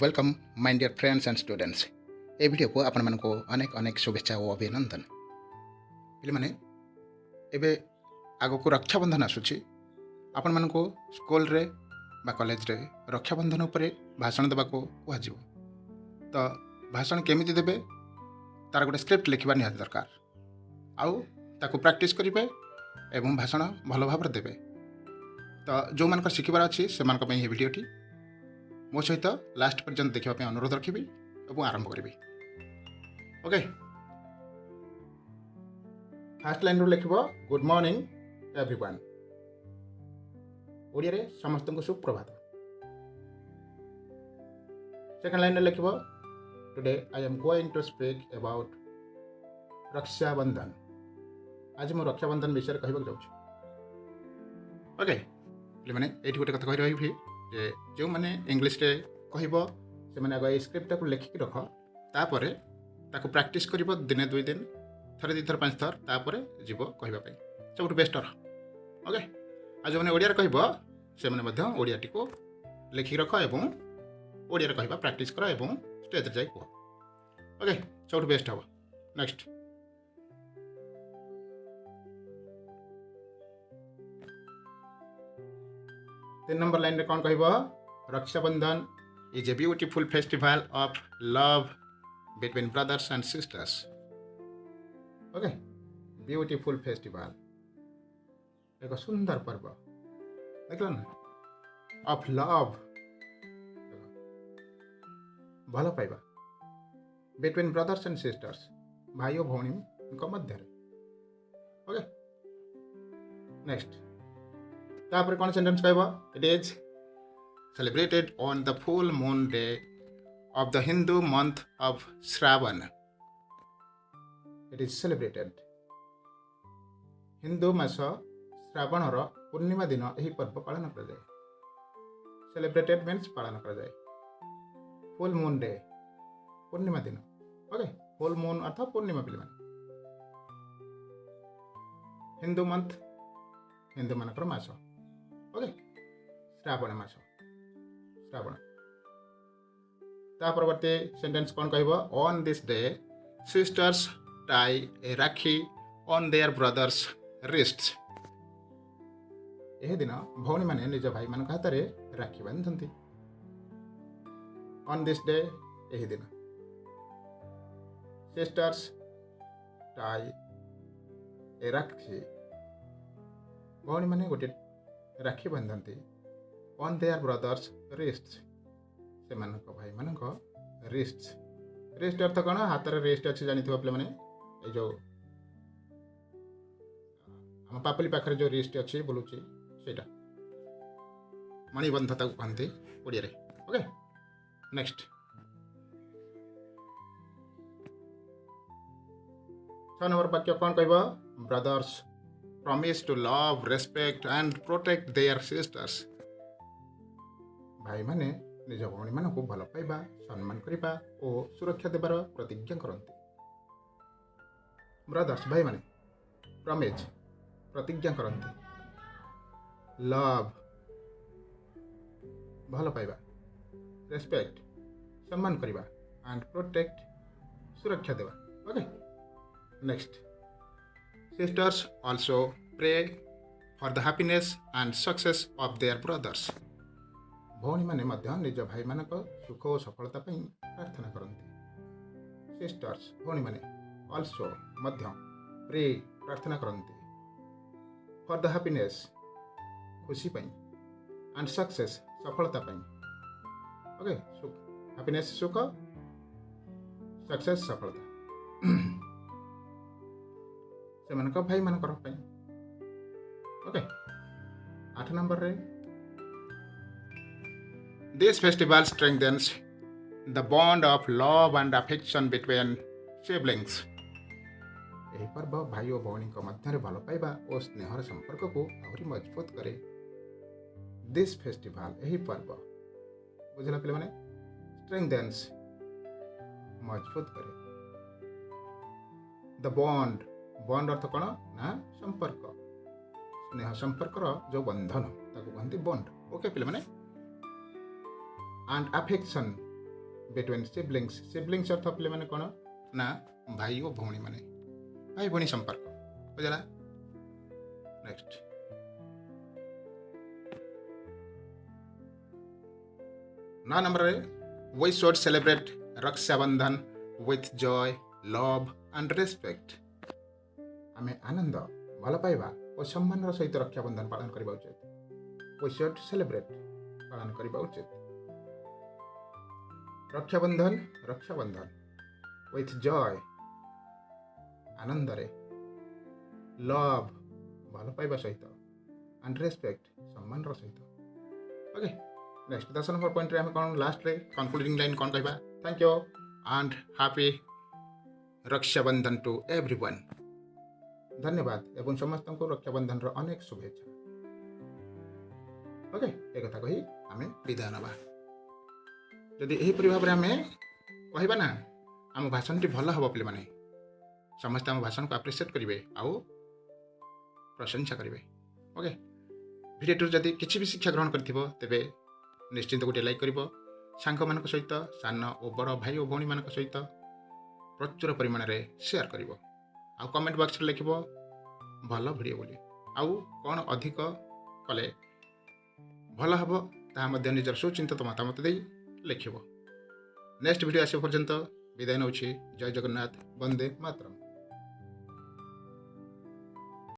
Welcome my dear friends and students. ए video को आपण मानको अनेक अनेक शुभेच्छा और अभिनंदन। पिले माने एबे आगो को रक्षाबंधन आसुची। आपण मानको स्कूल रे बा कॉलेज रे रक्षाबंधन उपरे भाषण देबा को कुहाजिवो। तो भाषण केमिति देबे तार गोटे स्क्रिप्ट लिखिबा निहात दरकार। आउ ताको प्रैक्टिस करिबे एवं भाषण भल भाव देबे। तो जो मानकर शिखिबार अछि से मानक पई ए वीडियोटी मो सहित लास्ट पर्यंत देखा अनुरोध रखी और आरंभ करी। ओके, फास्ट लाइन लिख गुड मॉर्निंग एवरीवन। ओडिया रे समस्त को सुप्रभात। सेकंड लाइन लिख today I am going to speak about Raksha Bandhan. आज मो रक्षा बंधन विषय कहबाक जाउछि। ओके, माने एठी गोटे कथा कहि रही जे जो मैंने इंग्लिश रे कहब से मैंने आगे स्क्रिप्ट को लिखिक रख तापर ताको प्रैक्टिस कर दिने दुई दिन थरे दी थर पांच थर तापर जीव कहवाई सब बेस्ट। ओके, आज मैंने ओडिया कहब से मैंने ओडियाटी को लिखिक रख एवं ओडिया कहवा प्रैक्टिस कर एवं स्टेज जाए कह। ओके, सब बेस्ट हम। नेक्स्ट, तीन नंबर लाइन रे कौन कहब Rakshabandhan is a beautiful festival of love between brothers and sisters. Okay, beautiful festival एक सुंदर पर्व देख ना ऑफ लव भल पाइबा बिटवीन ब्रदर्स एंड सिस्टर्स भाई और भौणी मध्य। ओके, नेक्स्ट तापर कौन सेंटेंस कहब it is celebrated on the full moon day of the Hindu month of Shravan. It is celebrated Hindu मास श्रावण पूर्णिमा दिन यही पर्व पालन कर जाए। सेलिब्रेटेड मीन्स पालन कर जाए। फुल मून डे पूर्णिमा दिन। ओके, फुल मून अर्थात पूर्णिमा पिले हिंदू मंथ हिंदू मानकर मास। ओके, श्रावण मास श्रावण। ता परवर्ती सेंटेंस कौन कहब on this day sisters tie a rakhi on their brothers wrists. यह दिन भौणी माने निज भाई मान हाथ में राखी बांधती। ऑन दिस डे यही दिन सिस्टर्स टाई ए राखी भौणी माने गोटे राखी बांधती ऑन देयर ब्रदर्स रिस्ट्स से भाई मान रिस्ट्स। रिस्ट अर्थ कौन हाथ में रिस्ट अच्छे जानी पे मैंने ये जो आम पापली पाखे जो रिस्ट अच्छी बुलूची सेटा मणिबंध कहते ओडिया रे। ओके, नेक्स्ट 6 नंबर वाक्य कौन कहब brothers promise to love, respect and protect their sisters। भाई माने निज भौणी मान को भल पाइबा सम्मान करिबा और सुरक्षा देबार प्रतिज्ञा करती। ब्रदर्स भाई माने प्रॉमिस प्रतिज्ञा करती। लव भल पाइबा, रेस्पेक्ट सम्मान करिबा एंड प्रोटेक्ट सुरक्षा देबा। Okay, next sisters also pray for the happiness and success of their brothers। भौणी माने मध्य निज भाई मानक सुख और सफलता पई प्रार्थना करती। सिस्टर्स भौणी माने also मध्य प्रे प्रार्थना करती फॉर द हैप्पीनेस खुशी पई एंड सक्सेस सफलता पई। ओके, हैप्पीनेस सुख, सक्सेस सफलता से भाई मान। ओके, 8 नंबर रे this festival strengthens the bond of love and affection between siblings. यही पर्व भाई और भौणी मध्य भल पाइबा और स्नेहर संपर्क को आहरी मजबूत करे। दिस फेस्टिवल यही पर्व बुझला पे मैंने स्ट्रेंथेन्स मजबूत करे। द बॉन्ड बॉन्ड अर्थ कौन ना संपर्क स्नेह संपर्कर जो बंधन ताको कहते बॉन्ड। ओके पिले माने and affection between siblings siblings अर्थ पे मैंने कौन ना भाई और भौणी माने भाई भौणी संपर्क बुझला नेक्स्ट 9 नंबर रे वी शुड सेलिब्रेट रक्षा बंधन with Joy love and respect आमे आनंद भल पाइबा और सम्मान सहित रक्षा बंधन पालन करबा उचित वी शुड सेलिब्रेट पालन करबा उचित रक्षा बंधन विथ जॉय आनंद रे लव भल पाइबा सहित एंड रेस्पेक्ट सम्मान सहित ओके नेक्स्ट 10 नंबर पॉइंट रे हम कौन लास्ट रे कंक्लूडिंग लाइन कौन कहबा थैंक यू एंड हैप्पी रक्षा बंधन टू एवरीवन धन्यवाद एवं समस्त को रक्षा बंधन रो अनेक शुभेच्छा ओके एक कथा कही आमे विदाय नबा जदि एही परि भाबरे आमे कहबा ना आम भाषण टी भल हबो पिले माने समस्त आम भाषण को अप्रिशिएट करिवे आउ प्रशंसा करिवे ओके भिडियो जदि किछि भी शिक्षा ग्रहण करथिबो तेबे निश्चिंत गोटे लाइक करिवो सांग मानक सहित सान और बड़ भाई और भौणी मानक सहित प्रचुर परिमाण रे शेयर करिवो आ कमेंट बॉक्स रे लिखिवो भल वीडियो बोली आउ कौन अधिक कले भल हबो ता मध्य निजर सुचिंतित मतामत देई लिखिवो नेक्स्ट वीडियो आसे पर्यंत विदाय नउछि जय जगन्नाथ वंदे मातरम।